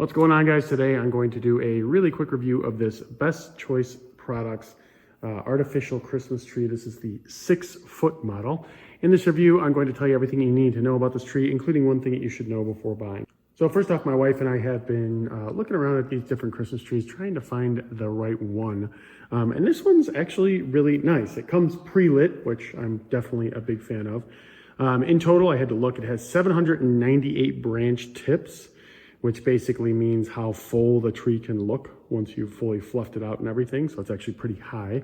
What's going on, guys? Today I'm going to do a really quick review of this Best Choice Products artificial Christmas tree. This is the 6-foot model. In this review, I'm going to tell you everything you need to know about this tree, including one thing that you should know before buying. So first off, my wife and I have been looking around at these different Christmas trees, trying to find the right one. And this one's actually really nice. It comes pre-lit, which I'm definitely a big fan of. In total, I had to look, it has 798 branch tips, which basically means how full the tree can look once you've fully fluffed it out and everything. So it's actually pretty high.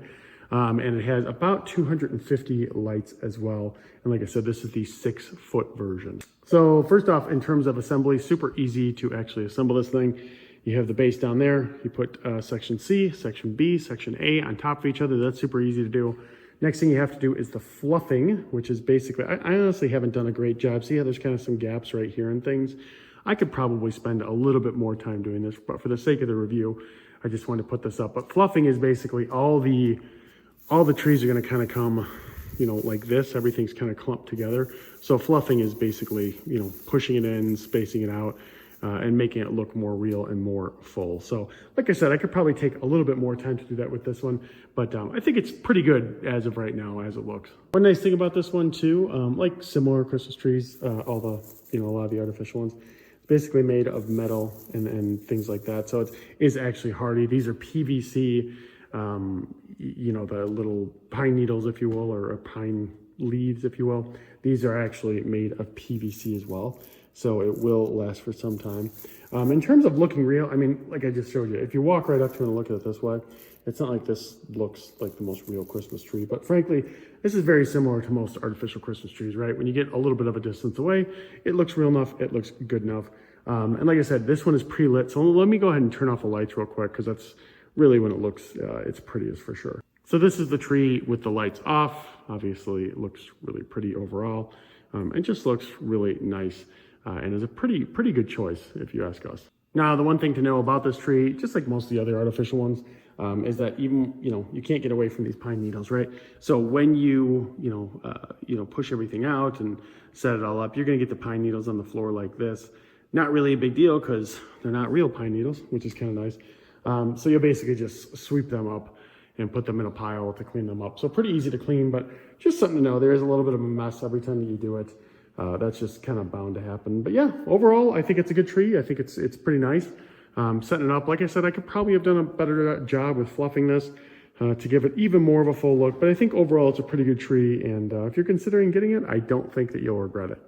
And it has about 250 lights as well. And like I said, this is the 6-foot version. So first off, in terms of assembly, super easy to actually assemble this thing. You have the base down there. You put section C, section B, section A on top of each other. That's super easy to do. Next thing you have to do is the fluffing, which is basically, I honestly haven't done a great job. See how there's kind of some gaps right here and things. I could probably spend a little bit more time doing this, but for the sake of the review, I just wanted to put this up. But fluffing is basically all the trees are going to kind of come, like this. Everything's kind of clumped together. So fluffing is basically, pushing it in, spacing it out, and making it look more real and more full. So like I said, I could probably take a little bit more time to do that with this one, but I think it's pretty good as of right now as it looks. One nice thing about this one too, like similar Christmas trees, a lot of the artificial ones, basically made of metal and things like that. So it is actually hardy. These are PVC, the little pine needles, if you will, or pine leaves, if you will. These are actually made of PVC as well. So it will last for some time. In terms of looking real, I mean, like I just showed you, if you walk right up to it and look at it this way, it's not like this looks like the most real Christmas tree, but frankly, this is very similar to most artificial Christmas trees, right? When you get a little bit of a distance away, it looks real enough, it looks good enough. And like I said, this one is pre-lit, so let me go ahead and turn off the lights real quick, because that's really when it looks its prettiest for sure. So this is the tree with the lights off. Obviously, it looks really pretty overall. It just looks really nice and is a pretty good choice, if you ask us. Now, the one thing to know about this tree, just like most of the other artificial ones, is that even, you can't get away from these pine needles, right? So when you push everything out and set it all up, you're gonna get the pine needles on the floor like this. Not really a big deal because they're not real pine needles, which is kind of nice. So you'll basically just sweep them up and put them in a pile to clean them up. So pretty easy to clean, but just something to know. There is a little bit of a mess every time that you do it. That's just kind of bound to happen. But yeah, overall, I think it's a good tree. I think it's pretty nice. Setting it up, like I said, I could probably have done a better job with fluffing this to give it even more of a full look. But I think overall, it's a pretty good tree. And if you're considering getting it, I don't think that you'll regret it.